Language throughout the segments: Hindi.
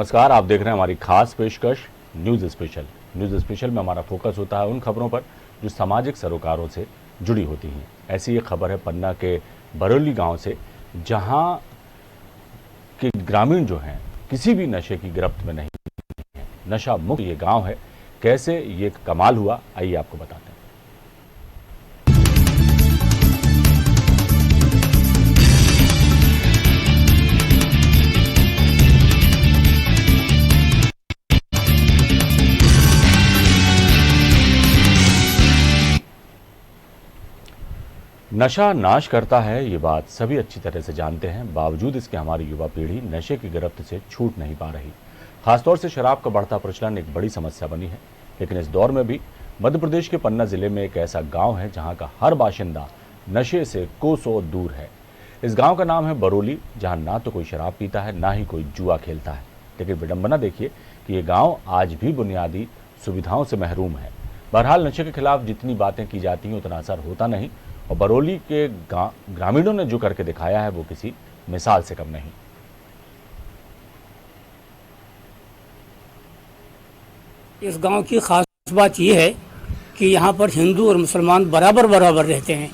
नमस्कार, आप देख रहे हैं हमारी खास पेशकश न्यूज़ स्पेशल। न्यूज़ स्पेशल में हमारा फोकस होता है उन खबरों पर जो सामाजिक सरोकारों से जुड़ी होती हैं। ऐसी एक खबर है पन्ना के बरौली गांव से, जहां के ग्रामीण जो हैं किसी भी नशे की गिरफ्त में नहीं है। नशा मुक्त ये गांव है। कैसे ये कमाल हुआ, आइए आपको बताते हैं। नशा नाश करता है, ये बात सभी अच्छी तरह से जानते हैं। बावजूद इसके हमारी युवा पीढ़ी नशे की गिरफ्त से छूट नहीं पा रही। खासतौर से शराब का बढ़ता प्रचलन एक बड़ी समस्या बनी है। लेकिन इस दौर में भी मध्य प्रदेश के पन्ना जिले में एक ऐसा गांव है जहां का हर बाशिंदा नशे से कोसों दूर है। इस गांव का नाम है बरौली, जहां ना तो कोई शराब पीता है, ना ही कोई जुआ खेलता है। लेकिन विडंबना देखिए कि ये गाँव आज भी बुनियादी सुविधाओं से महरूम है। बहरहाल नशे के खिलाफ जितनी बातें की जाती हैं उतना असर होता नहीं, और बरौली के ग्रामीणों ने जो करके दिखाया है वो किसी मिसाल से कम नहीं। इस गांव की खास बात यह है कि यहाँ पर हिंदू और मुसलमान बराबर रहते हैं,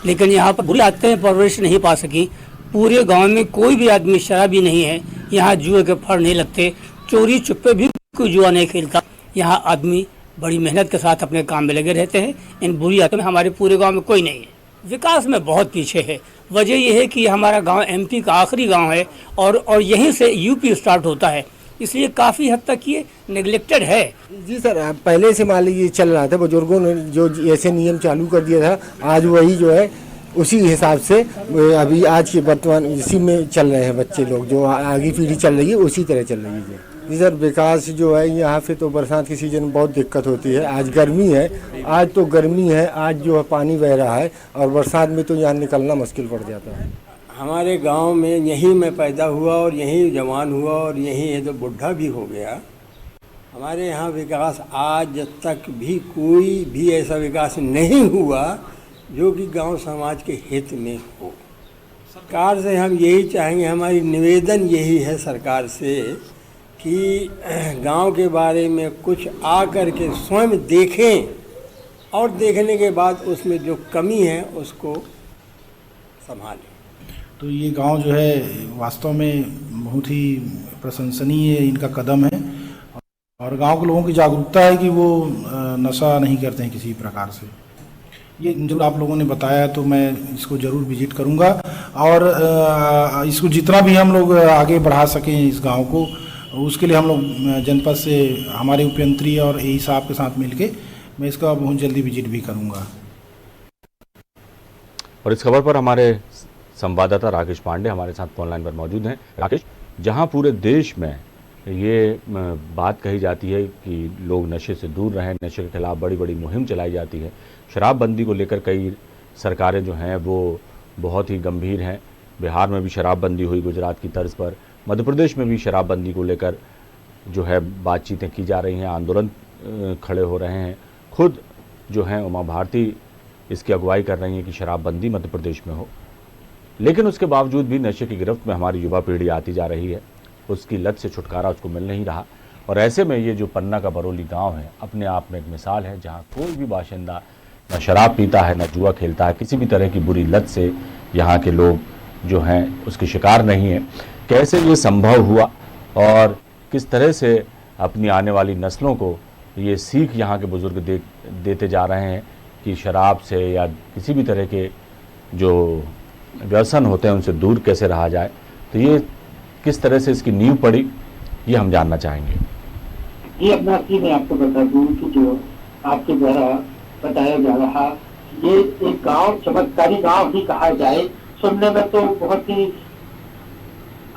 लेकिन यहाँ पर बुरी आदतें परवरिश नहीं पा सकी। पूरे गांव में कोई भी आदमी शराबी नहीं है। यहाँ जुए के फड़ नहीं लगते, चोरी चुप्पे भी कोई जुआ नहीं खेलता। यहाँ आदमी बड़ी मेहनत के साथ अपने काम में लगे रहते हैं। इन बुरी आदतों में हमारे पूरे गांव में कोई नहीं है। विकास में बहुत पीछे है। वजह यह है कि हमारा गांव एमपी का आखिरी गांव है और यहीं से यूपी स्टार्ट होता है, इसलिए काफ़ी हद तक ये नेग्लेक्टेड है। जी सर, पहले से मान लीजिए चल रहा था, बुजुर्गों ने जो ऐसे नियम चालू कर दिया था, आज वही जो है उसी हिसाब से अभी आज के वर्तमान इसी में चल रहे हैं बच्चे लोग। जो आगे पीढ़ी चल रही है उसी तरह चल रही है। जी सर, विकास जो है यहाँ पे तो बरसात के सीजन में बहुत दिक्कत होती है। आज गर्मी है, आज तो गर्मी है, आज जो है पानी बह रहा है और बरसात में तो यहाँ निकलना मुश्किल पड़ जाता है। हमारे गांव में यहीं मैं पैदा हुआ और यहीं जवान हुआ और यहीं तो बुढ़ा भी हो गया। हमारे यहाँ विकास आज तक भी कोई भी ऐसा विकास नहीं हुआ जो कि गांव समाज के हित में हो। सरकार से हम यही चाहेंगे, हमारी निवेदन यही है सरकार से कि गांव के बारे में कुछ आ कर के स्वयं देखें और देखने के बाद उसमें जो कमी है उसको संभालें। तो ये गांव जो है वास्तव में बहुत ही प्रशंसनीय इनका कदम है और गांव के लोगों की जागरूकता है कि वो नशा नहीं करते हैं किसी प्रकार से। ये जो आप लोगों ने बताया तो मैं इसको ज़रूर विजिट करूंगा और इसको जितना भी हम लोग आगे बढ़ा सकें इस गांव को, उसके लिए हम लोग जनपद से हमारे उपयंत्री और एई साहब के साथ मिलके मैं इसका बहुत जल्दी विजिट भी करूंगा। और इस खबर पर हमारे संवाददाता राकेश पांडे हमारे साथ फोन लाइन पर मौजूद हैं। राकेश, जहां पूरे देश में ये बात कही जाती है कि लोग नशे से दूर रहें, नशे के खिलाफ बड़ी बड़ी मुहिम चलाई जाती है, शराबबंदी को लेकर कई सरकारें जो हैं वो बहुत ही गंभीर हैं। बिहार में भी शराबबंदी हुई गुजरात की तर्ज पर, मध्य प्रदेश में भी शराबबंदी को लेकर जो है बातचीतें की जा रही हैं, आंदोलन खड़े हो रहे हैं। खुद जो हैं उमा भारती इसकी अगुवाई कर रही हैं कि शराबबंदी मध्य प्रदेश में हो। लेकिन उसके बावजूद भी नशे की गिरफ्त में हमारी युवा पीढ़ी आती जा रही है, उसकी लत से छुटकारा उसको मिल नहीं रहा। और ऐसे में ये जो पन्ना का बरौली गांव है अपने आप में एक मिसाल है, जहां कोई भी बाशिंदा न शराब पीता है, न जुआ खेलता है, किसी भी तरह की बुरी लत से यहाँ के लोग जो हैं उसके शिकार नहीं है। कैसे ये संभव हुआ और किस तरह से अपनी आने वाली नस्लों को ये सीख यहाँ के बुजुर्ग देते जा रहे हैं कि शराब से या किसी भी तरह के जो व्यसन होते हैं उनसे दूर कैसे रहा जाए, तो ये किस तरह से इसकी नींव पड़ी, ये हम जानना चाहेंगे। ये अपना की मैं आपको बता दूं कि जो आपके द्वारा बताया जा रहा ये एक गांव चमत्कारी गांव ही कहा जाए। सुनने में तो बहुत ही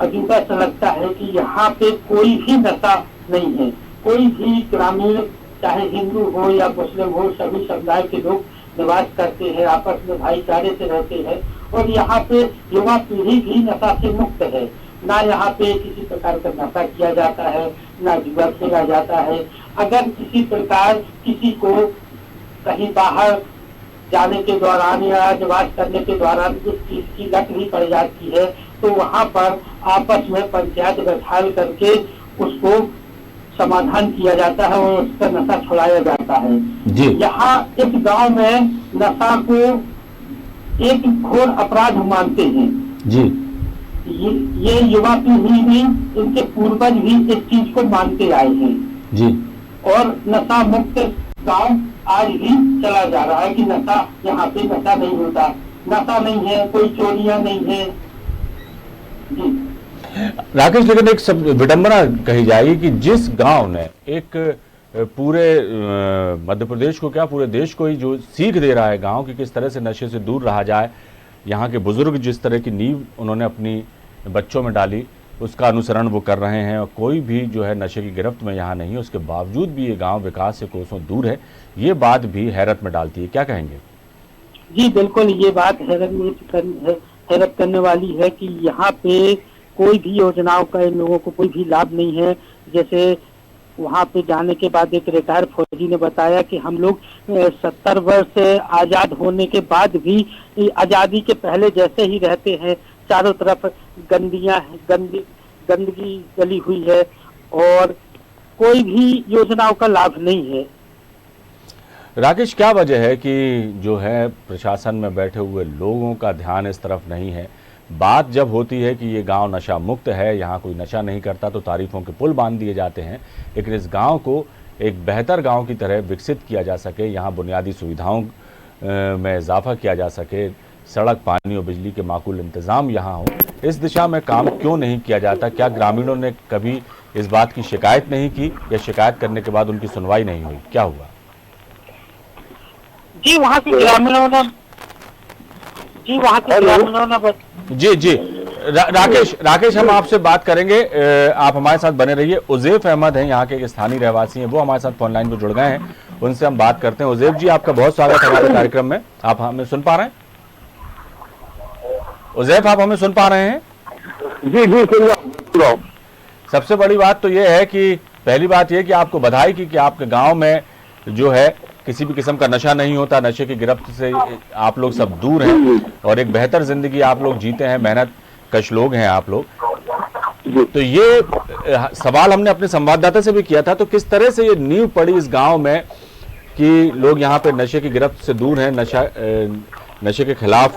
अजूबा सा लगता है कि यहाँ पे कोई भी नशा नहीं है। कोई भी ग्रामीण, चाहे हिंदू हो या मुस्लिम हो, सभी समुदाय के लोग निवास करते हैं, आपस में भाईचारे से रहते हैं और यहाँ पे युवा पीढ़ी भी नशा से मुक्त है। ना यहाँ पे किसी प्रकार का नशा किया जाता है, ना जुआ खेला जाता है। अगर किसी प्रकार किसी को कहीं बाहर जाने के दौरान या निवास करने के दौरान उस चीज की लत भी पड़ जाती है तो वहाँ पर आपस में पंचायत बैठा करके उस उसको समाधान किया जाता है और उसका नशा छुड़ाया जाता है। जी। यहाँ इस गांव में नशा को एक घोर अपराध मानते हैं। जी। ये युवा पीढ़ी भी, इनके पूर्वज भी इस चीज को मानते आए हैं। जी। और नशा मुक्त गांव आज भी चला जा रहा है कि नशा, यहाँ पे नशा नहीं होता, नशा नहीं है, कोई चोरियां नहीं है। जी राकेश, लेकिन एक सब विडंबना कही जाएगी कि जिस गांव ने एक पूरे मध्य प्रदेश को क्या पूरे देश को ही जो सीख दे रहा है गांव की किस तरह से नशे से दूर रहा जाए, यहाँ के बुजुर्ग जिस तरह की नींव उन्होंने अपनी बच्चों में डाली उसका अनुसरण वो कर रहे हैं और कोई भी जो है नशे की गिरफ्त में यहाँ नहीं है, उसके बावजूद भी ये गांव विकास से कोसों दूर है, ये बात भी हैरत में डालती है। क्या कहेंगे? जी बिल्कुल, ये बात हैरत करने वाली है कि यहाँ पे कोई भी योजनाओं का इन लोगों को कोई भी लाभ नहीं है। जैसे वहाँ पे जाने के बाद एक रिटायर फौजी ने बताया कि हम लोग 70 वर्ष आजाद होने के बाद भी आजादी के पहले जैसे ही रहते हैं, चारों तरफ गंदगी गली हुई है और कोई भी योजनाओं का लाभ नहीं है। राकेश, क्या वजह है कि जो है प्रशासन में बैठे हुए लोगों का ध्यान इस तरफ नहीं है? बात जब होती है कि ये गांव नशा मुक्त है, यहाँ कोई नशा नहीं करता, तो तारीफों के पुल बांध दिए जाते हैं, लेकिन इस गांव को एक बेहतर गांव की तरह विकसित किया जा सके, यहाँ बुनियादी सुविधाओं में इजाफा किया जा सके, सड़क, पानी और बिजली के माकूल इंतज़ाम यहाँ हो, इस दिशा में काम क्यों नहीं किया जाता? क्या ग्रामीणों ने कभी इस बात की शिकायत नहीं की या शिकायत करने के बाद उनकी सुनवाई नहीं हुई? क्या हुआ? जी वहाँ के ग्रामीणों ने जी राकेश, हम आपसे बात करेंगे, आप हमारे साथ बने रहिए। उज़ैफ अहमद हैं, यहाँ के एक स्थानीय रहवासी हैं, वो हमारे साथ फोन लाइन पर जुड़ गए हैं, उनसे हम बात करते हैं। उज़ैफ जी, आपका बहुत स्वागत है हमारे कार्यक्रम में। आप हमें सुन पा रहे हैं? उज़ैफ, आप हमें सुन पा रहे हैं? जी सुन रहा हूं। सबसे बड़ी बात तो ये है कि पहली बात यह कि आपको बधाई कि आपके गांव में जो है किसी भी किस्म का नशा नहीं होता, नशे की गिरफ्त से आप लोग सब दूर हैं और एक बेहतर जिंदगी आप लोग जीते हैं, मेहनत कश लोग हैं आप लोग। तो ये सवाल हमने अपने संवाददाता से भी किया था, तो किस तरह से ये नींव पड़ी इस गांव में कि लोग यहाँ पे नशे की गिरफ्त से दूर हैं, नशे के खिलाफ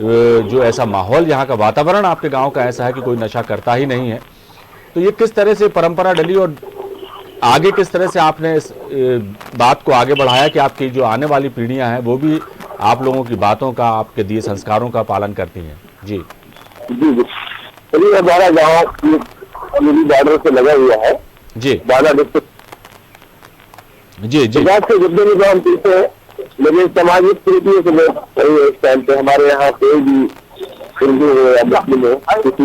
जो ऐसा माहौल, यहाँ का वातावरण आपके गांव का ऐसा है कि कोई नशा करता ही नहीं है, तो ये किस तरह से परंपरा डली और आगे किस तरह से आपने इस बात को आगे बढ़ाया कि आपकी जो आने वाली पीढ़ियां हैं वो भी आप लोगों की बातों का, आपके दिए संस्कारों का पालन करती हैं? जी चलिए, हमारा गाँव बॉर्डर से लगा हुआ है। जी जी जी से जितने भी गाँव पीछे, लेकिन सामाजिक स्थितियों से इस टाइम पे हमारे यहाँ कोई भी हिंदू हो या मुस्लिम हो, किसी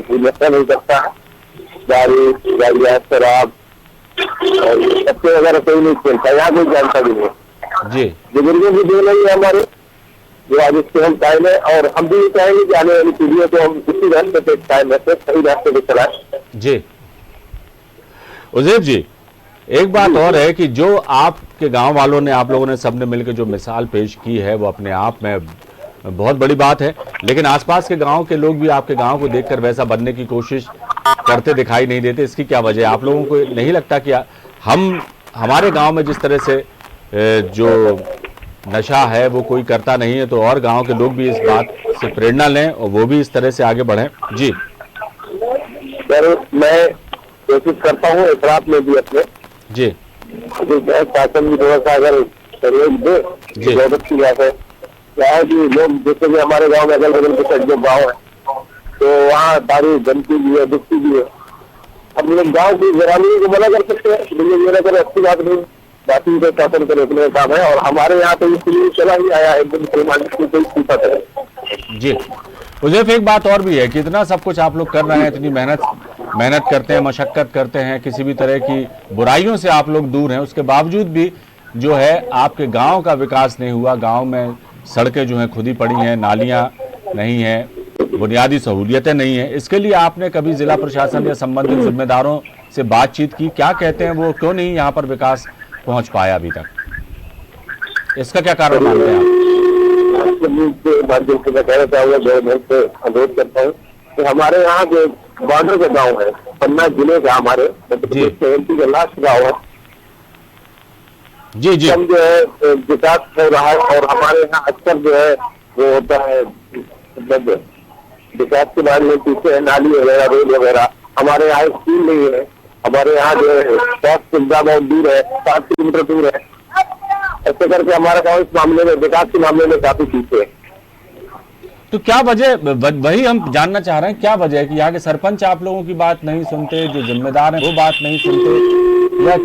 भी नशा नहीं करता है। गाड़ियाँ, शराब और सबसे वगैरह कोई नहीं खेलता, यहाँ कोई जानता भी नहीं। जी, बुजुर्गों की देन है हमारे, जो आज इससे हम कायम है, और हम भी चाहेंगे कि आने वाली पीढ़ियों को हम इसी रास्ते पे कायम रहते, सही रास्ते पे चलाएं। जी उज़ैफ जी, एक बात और है कि जो आपके गांव वालों ने, आप लोगों ने सबने मिलकर जो मिसाल पेश की है वो अपने आप में बहुत बड़ी बात है, लेकिन आसपास के गांव के लोग भी आपके गांव को देखकर वैसा बनने की कोशिश करते दिखाई नहीं देते। इसकी क्या वजह है? आप लोगों को नहीं लगता कि हमारे गांव में जिस तरह से जो नशा है वो कोई करता नहीं है, तो और गांव के लोग भी इस बात से प्रेरणा लें और वो भी इस तरह से आगे बढ़ें? जी सर, मैं कोशिश करता हूँ इतराफ में भी अपने। जी शासन भी थोड़ा सा अगर सहयोग दे, बहुत अच्छी बात है। क्या है कि लोग जैसे कि हमारे गांव में अगल बगल के जो गाँव है, तो वहाँ सारी गंदगी भी है, दुखती भी है। अब लोग गाँव की ग्रामीण को मना कर सकते हैं, लेकिन मेरा कर अच्छी बात नहीं, बाकी को शासन करे अपने काम है। और हमारे यहाँ तो इसलिए चला ही आया है, एकदम कोई पूछा करे। जी उज़ैफ, एक बात और भी है कि इतना सब कुछ आप लोग कर रहे हैं, इतनी मेहनत करते हैं, मशक्कत करते हैं, किसी भी तरह की बुराइयों से आप लोग दूर हैं, उसके बावजूद भी जो है आपके गांव का विकास नहीं हुआ। गांव में सड़कें जो हैं खुद ही पड़ी हैं, नालियां नहीं हैं, बुनियादी सहूलियतें नहीं हैं। इसके लिए आपने कभी जिला प्रशासन या संबंधित जिम्मेदारों से बातचीत की? क्या कहते हैं वो, क्यों नहीं यहाँ पर विकास पहुँच पाया अभी तक? इसका क्या कारण मानते हैं आप? माध्यम से मैं कहना चाहूँगा, गवर्नमेंट से अनुरोध करता हूँ कि हमारे यहाँ जो बॉर्डर का गाँव है, पन्ना जिले का हमारे मध्य प्रदेश के एमपी का लास्ट गाँव है। जी जी हम जो है विकास हो रहा है और हमारे यहाँ अक्सर जो है वो होता है, मतलब विकास के बारे में पीछे है, नाली वगैरह, रोड वगैरह। हमारे यहाँ स्कूल नहीं है, हमारे यहाँ जो है स्वास्थ्य सुविधा बहुत दूर है, 7 किलोमीटर दूर है। ऐसे करके हमारा गाँव इस मामले में, विकास के मामले में काफी पीछे है। तो क्या वजह, वही हम जानना चाह रहे हैं, क्या वजह है कि यहाँ के सरपंच आप लोगों की बात नहीं सुनते, जो जिम्मेदार हैं वो बात नहीं सुनते, या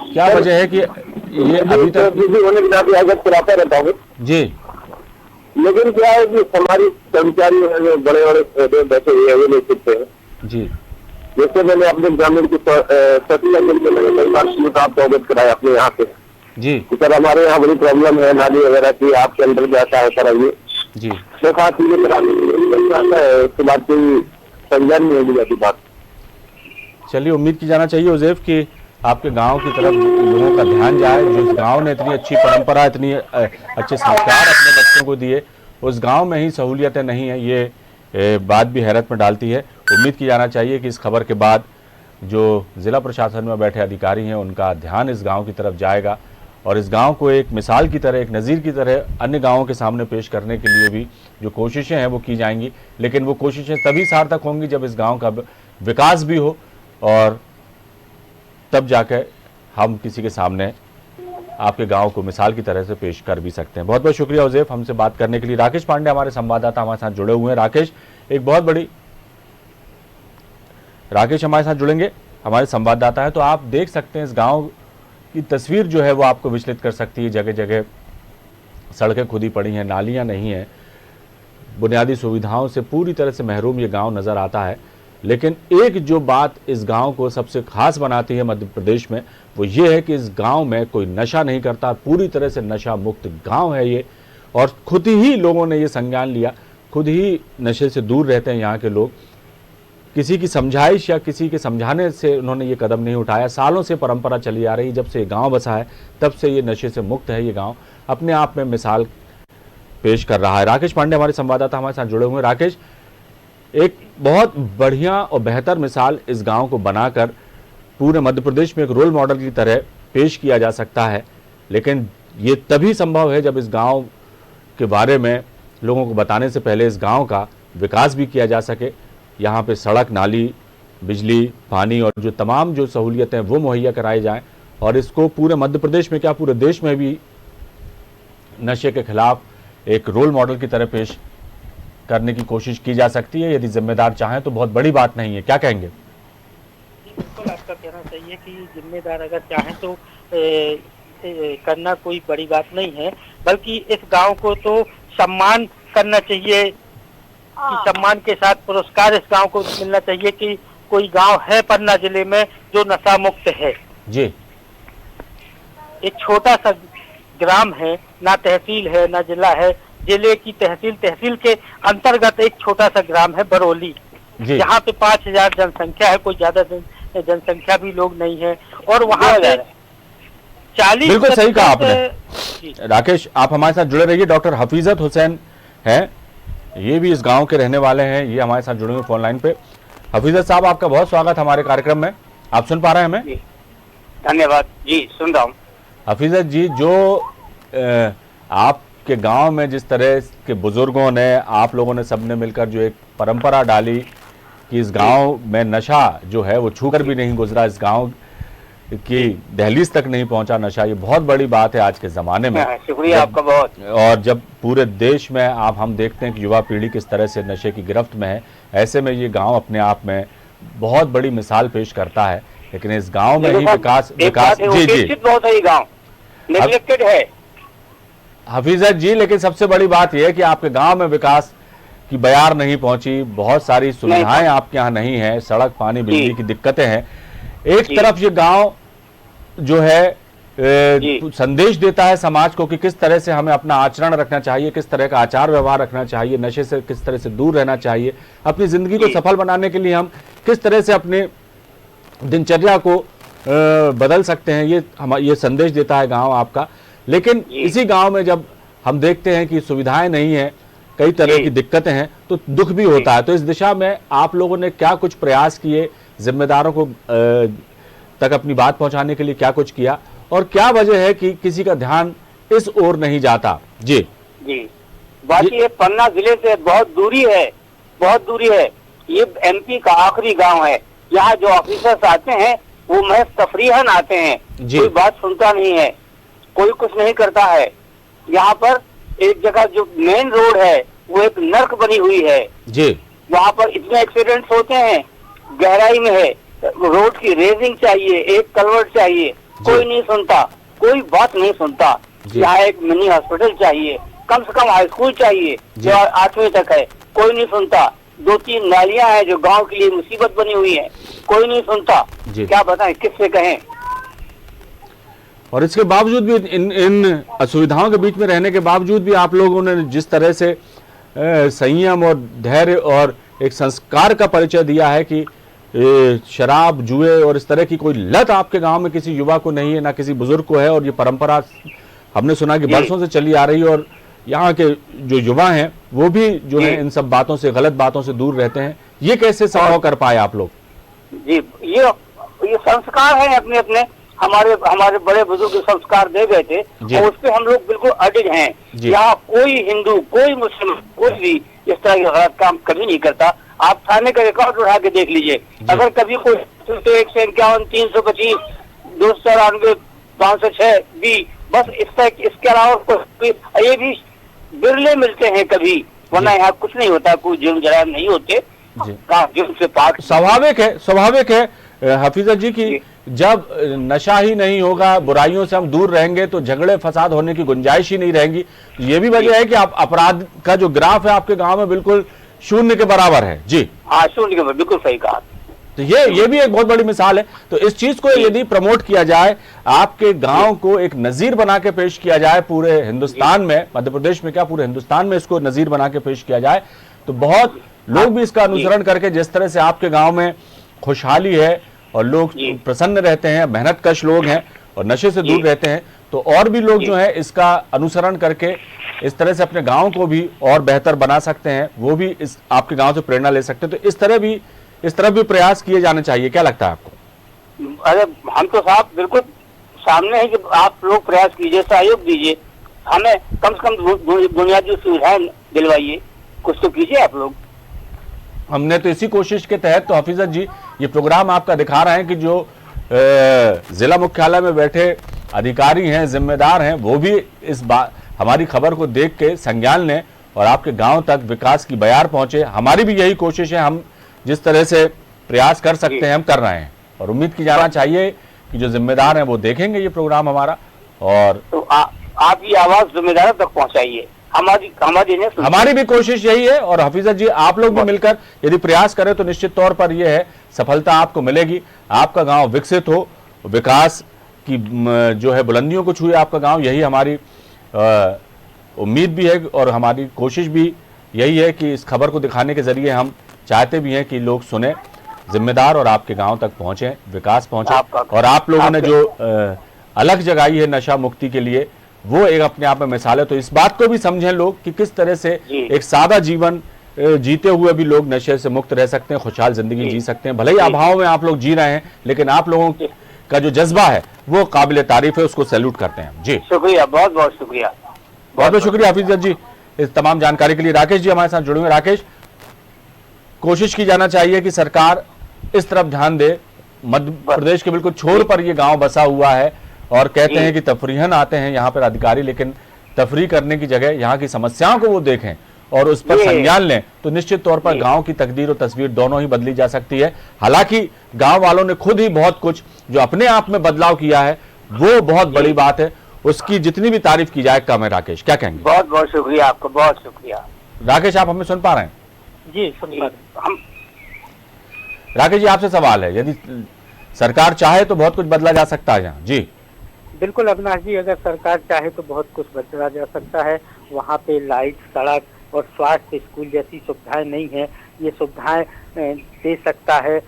क्या वजह है कि ये अभी तक बिजी होने के नाते अगर चलाता रहता हूँ जी, लेकिन क्या है कि हमारी कर्मचारी जो बड़े बड़े बैठे हुए हैं वो नहीं सुनते हैं। जी जैसे मैंने अपने ग्रामीण की सती मैंने कई बार आपको अवगत कराया अपने यहाँ से जी कि सर हमारे यहाँ बड़ी प्रॉब्लम है नाली वगैरह की, आपके अंदर जाता है कराइए, जी तो खास चीजें कराता है, उसके बाद कोई संज्ञान नहीं होगी जाती बात। चलिए, उम्मीद की जाना चाहिए उज़ैफ कि आपके गांव की तरफ लोगों का ध्यान जाए। जो इस गांव ने इतनी अच्छी परंपरा, इतनी अच्छे संस्कार अपने बच्चों को दिए, उस गांव में ही सहूलियतें नहीं है, ये बात भी हैरत में डालती है। उम्मीद की जाना चाहिए कि इस खबर के बाद जो ज़िला प्रशासन में बैठे अधिकारी हैं उनका ध्यान इस गांव की तरफ जाएगा और इस गांव को एक मिसाल की तरह, एक नज़ीर की तरह अन्य गांवों के सामने पेश करने के लिए भी जो कोशिशें हैं वो की जाएंगी। लेकिन वो कोशिशें तभी सार्थक होंगी जब इस गांव का विकास भी हो और तब जाकर हम किसी के सामने आपके गांव को मिसाल की तरह से पेश कर भी सकते हैं। बहुत बहुत शुक्रिया उज़ैफ, हमसे बात करने के लिए। राकेश पांडे हमारे संवाददाता हमारे साथ जुड़े हुए हैं। राकेश, एक बहुत बड़ी राकेश हमारे साथ जुड़ेंगे, हमारे संवाददाता है, तो आप देख सकते हैं इस गांव की तस्वीर जो है वो आपको विचलित कर सकती है। जगह जगह सड़कें खुदी पड़ी हैं, नालियां नहीं हैं, बुनियादी सुविधाओं से पूरी तरह से महरूम ये गांव नज़र आता है। लेकिन एक जो बात इस गांव को सबसे खास बनाती है मध्य प्रदेश में, वो ये है कि इस गांव में कोई नशा नहीं करता, पूरी तरह से नशा मुक्त गांव है ये। और खुद ही लोगों ने ये संज्ञान लिया, खुद ही नशे से दूर रहते हैं यहाँ के लोग। किसी की समझाइश या किसी के समझाने से उन्होंने ये कदम नहीं उठाया। सालों से परंपरा चली आ रही, जब से ये गाँव बसा है तब से ये नशे से मुक्त है। ये गाँव अपने आप में मिसाल पेश कर रहा है। राकेश पांडे हमारे संवाददाता हमारे साथ जुड़े हुए हैं। राकेश, एक बहुत बढ़िया और बेहतर मिसाल इस गांव को बनाकर पूरे मध्य प्रदेश में एक रोल मॉडल की तरह पेश किया जा सकता है, लेकिन ये तभी संभव है जब इस गांव के बारे में लोगों को बताने से पहले इस गांव का विकास भी किया जा सके। यहाँ पे सड़क, नाली, बिजली, पानी और जो तमाम जो सहूलियतें वो मुहैया कराई जाएं और इसको पूरे मध्य प्रदेश में क्या पूरे देश में भी नशे के खिलाफ एक रोल मॉडल की तरह पेश करने की कोशिश की जा सकती है। यदि जिम्मेदार चाहें तो बहुत बड़ी बात नहीं है, क्या कहेंगे? बिल्कुल आपका कहना सही है कि जिम्मेदार अगर चाहें तो करना कोई बड़ी बात नहीं है, बल्कि इस गांव को तो सम्मान करना चाहिए कि सम्मान के साथ पुरस्कार इस गांव को मिलना चाहिए कि कोई गांव है पन्ना जिले में जो नशा मुक्त है। जी, एक छोटा सा ग्राम है, ना तहसील है ना जिला है, जिले की तहसील के अंतर्गत एक छोटा सा ग्राम है बरौली, जहाँ पे 5000 जनसंख्या है, कोई ज्यादा जनसंख्या भी लोग नहीं है और वहाँ पे 40। बिल्कुल सही कहा आपने। राकेश, आप हमारे साथ जुड़े रहिए। डॉक्टर हफीजत हुसैन हैं, ये भी इस गांव के रहने वाले हैं, ये हमारे साथ जुड़े हुए फोन लाइन पे। हफीजत साहब, आपका बहुत स्वागत हमारे कार्यक्रम में। आप सुन पा रहे हैं हमें? धन्यवाद जी, सुन रहा हूँ। हफीजत जी, जो आपके गांव में जिस तरह के बुजुर्गों ने, आप लोगों ने सबने मिलकर जो एक परंपरा डाली कि इस गांव में नशा जो है वो छूकर भी नहीं गुजरा, इस गांव की दहलीज तक नहीं पहुंचा नशा, ये बहुत बड़ी बात है आज के ज़माने में। शुक्रिया आपका बहुत। और जब पूरे देश में हम देखते हैं कि युवा पीढ़ी किस तरह से नशे की गिरफ्त में है, ऐसे में ये गांव अपने आप में बहुत बड़ी मिसाल पेश करता है। लेकिन इस गांव में ही विकास जी बहुत है, ये गांव नेग्लेक्टेड है हफीजत जी, लेकिन सबसे बड़ी बात यह है कि आपके गांव में विकास की बयार नहीं पहुंची, बहुत सारी सुविधाएं आपके यहाँ नहीं है, सड़क, पानी, बिजली की दिक्कतें हैं। एक तरफ ये गांव जो है संदेश देता है समाज को कि किस तरह से हमें अपना आचरण रखना चाहिए, किस तरह का आचार व्यवहार रखना चाहिए, नशे से किस तरह से दूर रहना चाहिए, अपनी जिंदगी को सफल बनाने के लिए हम किस तरह से अपने दिनचर्या को बदल सकते हैं, ये संदेश देता है गांव आपका। लेकिन इसी गांव में जब हम देखते हैं कि सुविधाएं नहीं है, कई तरह की दिक्कतें हैं, तो दुख भी होता है। तो इस दिशा में आप लोगों ने क्या कुछ प्रयास किए, जिम्मेदारों को तक अपनी बात पहुंचाने के लिए क्या कुछ किया और क्या वजह है कि किसी का ध्यान इस ओर नहीं जाता? जी जी, बाकी ये पन्ना जिले से बहुत दूरी है। ये एमपी का आखिरी गांव है। यहाँ जो ऑफिसर्स आते हैं वो महज तफरीहन आते हैं, कोई बात सुनता नहीं है, कोई कुछ नहीं करता है। यहाँ पर एक जगह जो मेन रोड है वो एक नर्क बनी हुई है जी। वहाँ पर इतने एक्सीडेंट्स होते हैं, गहराई में है, रोड की रेजिंग चाहिए, एक कलवर्ट चाहिए, कोई नहीं सुनता, कोई बात नहीं सुनता। यहाँ एक मिनी हॉस्पिटल चाहिए, कम से कम हाई स्कूल चाहिए जो 8वीं तक है, कोई नहीं सुनता। 2-3 नालियां हैं जो गांव के लिए मुसीबत बनी हुई है, कोई नहीं सुनता। क्या बताएं, किससे कहें? और इसके बावजूद भी इन असुविधाओं के बीच में रहने के बावजूद भी आप लोगों ने जिस तरह से संयम और धैर्य और एक संस्कार का परिचय दिया है कि शराब, जुए और इस तरह की कोई लत आपके गांव में किसी युवा को नहीं है, ना किसी बुजुर्ग को है। और ये परंपरा हमने सुना कि बरसों से चली आ रही है और यहाँ के जो युवा हैं वो भी जो है इन सब बातों से, गलत बातों से दूर रहते हैं। ये कैसे संभव कर पाए आप लोग? जी, ये संस्कार है अपने अपने, हमारे बड़े बुजुर्ग संस्कार दे गए थे और उस पर हम लोग बिल्कुल अडिग हैं। यहाँ कोई हिंदू, कोई मुस्लिम, कोई भी इस तरह के गलत काम कभी नहीं करता। आप थाने का रिकॉर्ड उठा के देख लीजिए, अगर कभी कोई 151, 325, 294, 506 भी, बस इसके अलावा कोई, ये भी बिरले मिलते हैं कभी, वरना यहाँ कुछ नहीं होता, कोई जुर्म जराइम नहीं होते। जुर्म से पाक स्वाभाविक है हफीजा जी की जब नशा ही नहीं होगा, बुराइयों से हम दूर रहेंगे तो झगड़े फसाद होने की गुंजाइश ही नहीं रहेगी। ये भी वजह है कि आप अपराध का जो ग्राफ है आपके गांव में बिल्कुल शून्य के बराबर है। जी हाँ, शून्य के बराबर, बिल्कुल सही कहा। तो ये भी एक बहुत बड़ी मिसाल है। तो इस चीज को यदि प्रमोट किया जाए, आपके गांव को एक नजीर बना के पेश किया जाए पूरे हिंदुस्तान में, मध्य प्रदेश में क्या पूरे हिंदुस्तान में इसको नजीर बना के पेश किया जाए, तो बहुत लोग भी इसका अनुसरण करके, जिस तरह से आपके गांव में खुशहाली है और लोग प्रसन्न रहते हैं, मेहनतकश लोग हैं और नशे से दूर रहते हैं, तो और भी लोग जो है इसका अनुसरण करके इस तरह से अपने गांव को भी और बेहतर बना सकते हैं, वो भी इस आपके गांव से प्रेरणा ले सकते हैं। तो इस तरह भी प्रयास किए जाने चाहिए। क्या लगता है आपको? अरे हम तो साहब बिल्कुल सामने है कि आप लोग प्रयास कीजिए, सहयोग दीजिए, हमें कम से कम बुनियादी सुविधाएं दिलवाइए, कुछ तो कीजिए आप लोग। हमने तो इसी कोशिश के तहत, तो हफीजत जी ये प्रोग्राम आपका दिखा रहे हैं कि जो जिला मुख्यालय में बैठे अधिकारी हैं, जिम्मेदार हैं, वो भी इस बात हमारी खबर को देख के संज्ञान लें और आपके गांव तक विकास की बयार पहुंचे। हमारी भी यही कोशिश है, हम जिस तरह से प्रयास कर सकते हैं हम कर रहे हैं और उम्मीद की जाना चाहिए कि जो जिम्मेदार हैं वो देखेंगे ये प्रोग्राम हमारा। और तो आप ये आवाज जिम्मेदारों तक पहुंचाइए, हमारी भी कोशिश यही है। और हफीजत जी आप लोग भी मिलकर यदि प्रयास करें तो निश्चित तौर पर यह है सफलता आपको मिलेगी, आपका गांव विकसित हो, विकास की जो है बुलंदियों को छुए आपका गांव, यही हमारी उम्मीद भी है और हमारी कोशिश भी यही है कि इस खबर को दिखाने के जरिए हम चाहते भी हैं कि लोग सुने, जिम्मेदार और आपके गांव तक पहुंचे, विकास पहुंचे। और आप लोगों ने जो अलग जगाई है नशा मुक्ति के लिए, वो एक अपने आप में मिसाल है। तो इस बात को भी समझें लोग कि किस तरह से एक सादा जीवन जीते हुए भी लोग नशे से मुक्त रह सकते हैं, खुशहाल जिंदगी जी सकते हैं। भले ही अभाव में आप लोग जी रहे हैं, लेकिन आप लोगों का जो जज्बा है वो काबिल तारीफ है, उसको सैल्यूट करते हैं। जी शुक्रिया, बहुत बहुत शुक्रिया, बहुत बहुत शुक्रिया हफीजत जी इस तमाम जानकारी के लिए। राकेश जी हमारे साथ जुड़े हुए। राकेश, कोशिश की जाना चाहिए कि सरकार इस तरफ ध्यान दे। मध्य प्रदेश के बिल्कुल छोर पर ये गांव बसा हुआ है और कहते हैं कि तफरीहन आते हैं यहाँ पर अधिकारी, लेकिन तफरी करने की जगह यहाँ की समस्याओं को वो देखें और उस पर संज्ञान लें, तो निश्चित तौर पर गांव की तकदीर और तस्वीर दोनों ही बदली जा सकती है। हालांकि गांव वालों ने खुद ही बहुत कुछ जो अपने आप में बदलाव किया है वो बहुत बड़ी बात है, उसकी जितनी भी तारीफ की जाए कम है। राकेश क्या कहेंगे? बहुत बहुत शुक्रिया आपका, बहुत शुक्रिया। राकेश आप हमें सुन पा रहे हैं? जी सुन पा रहे हैं। राकेश जी आपसे सवाल है, यदि सरकार चाहे तो बहुत कुछ बदला जा सकता है यहाँ? जी बिल्कुल अविनाश जी, अगर सरकार चाहे तो बहुत कुछ बदला जा सकता है। वहाँ पे लाइट, सड़क और स्वास्थ्य, स्कूल जैसी सुविधाएं नहीं है, ये सुविधाएं दे सकता है।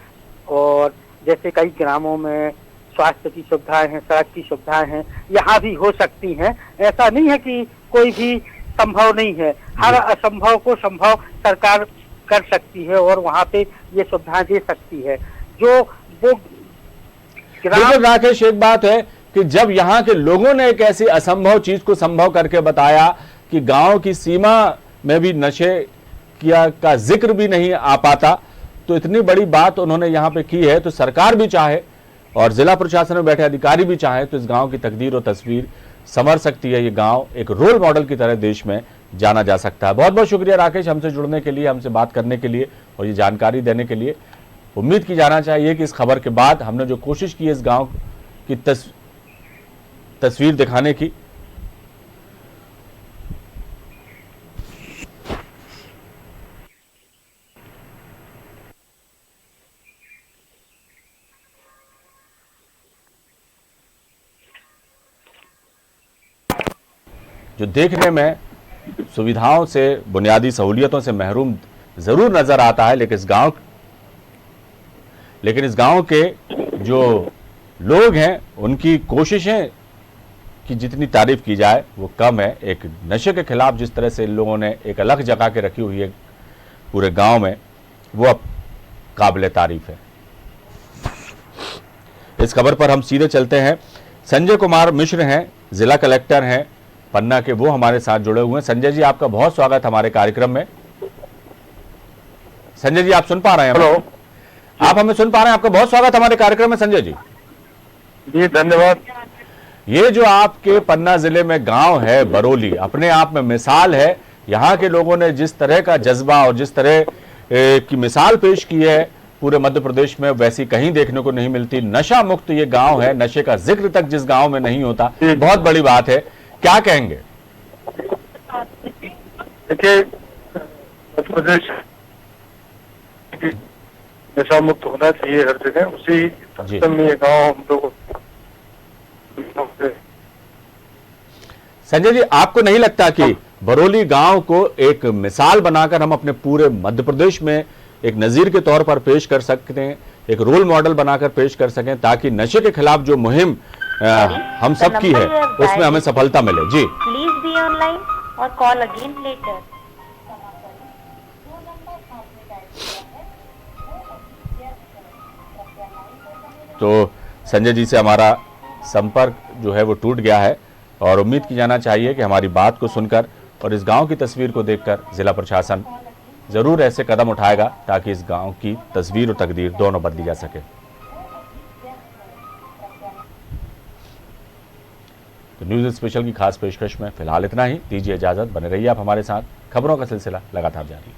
और जैसे कई ग्रामों में स्वास्थ्य की सुविधाएं हैं, सड़क की सुविधाएं हैं, यहाँ भी हो सकती हैं। ऐसा नहीं है कि कोई भी संभव नहीं है, हर असंभव को संभव सरकार कर सकती है और वहाँ पे ये सुविधाएं दे सकती है। जो वो बिल्कुल राकेश, एक बात है कि जब यहाँ के लोगों ने एक ऐसी असंभव चीज को संभव करके बताया कि गांव की सीमा में भी नशे का जिक्र भी नहीं आ पाता, तो इतनी बड़ी बात उन्होंने यहाँ पे की है, तो सरकार भी चाहे और जिला प्रशासन में बैठे अधिकारी भी चाहे तो इस गांव की तकदीर और तस्वीर संवर सकती है। ये गांव एक रोल मॉडल की तरह देश में जाना जा सकता है। बहुत बहुत शुक्रिया राकेश, हमसे जुड़ने के लिए, हमसे बात करने के लिए और ये जानकारी देने के लिए। उम्मीद की जाना चाहिए कि इस खबर के बाद हमने जो कोशिश की है इस गांव की तस्वीर दिखाने की, जो देखने में सुविधाओं से, बुनियादी सहूलियतों से महरूम जरूर नजर आता है, लेकिन इस गांव के जो लोग हैं उनकी कोशिशें की जितनी तारीफ की जाए वो कम है। एक नशे के खिलाफ जिस तरह से इन लोगों ने एक अलग जगह के रखी हुई है पूरे गांव में, वो अब काबिल तारीफ है। इस खबर पर हम सीधे चलते हैं। संजय कुमार मिश्र हैं, जिला कलेक्टर हैं पन्ना के, वो हमारे साथ जुड़े हुए हैं। संजय जी, आपका बहुत स्वागत हमारे कार्यक्रम में। संजय जी, आप सुन पा रहे हैं? हेलो, आप हमें सुन पा रहे हैं? आपका बहुत स्वागत हमारे कार्यक्रम में संजय जी। जी धन्यवाद। ये जो आपके पन्ना जिले में गांव है बरौली, अपने आप में मिसाल है। यहाँ के लोगों ने जिस तरह का जज्बा और जिस तरह की मिसाल पेश की है पूरे मध्य प्रदेश में, वैसी कहीं देखने को नहीं मिलती। नशा मुक्त ये गांव है, नशे का जिक्र तक जिस गांव में नहीं होता, बहुत बड़ी बात है। क्या कहेंगे? देखिए, मध्य प्रदेश नशा मुक्त होना चाहिए हर जगह, उसी में ये गाँव हम लोग। संजय जी, आपको नहीं लगता कि बरौली गांव को एक मिसाल बनाकर हम अपने पूरे मध्य प्रदेश में एक नजीर के तौर पर पेश कर सकते हैं, एक रोल मॉडल बनाकर पेश कर सकें, ताकि नशे के खिलाफ जो मुहिम हम सब की है उसमें हमें सफलता मिले? जी, प्लीज बी ऑनलाइन और कॉल अगेन लेटर। तो संजय जी से हमारा संपर्क जो है वो टूट गया है और उम्मीद की जाना चाहिए कि हमारी बात को सुनकर और इस गांव की तस्वीर को देखकर जिला प्रशासन जरूर ऐसे कदम उठाएगा ताकि इस गांव की तस्वीर और तकदीर दोनों बदली जा सके। तो न्यूज स्पेशल की खास पेशकश में फिलहाल इतना ही। दीजिए इजाजत, बने रहिए आप हमारे साथ। खबरों का सिलसिला लगातार जारी।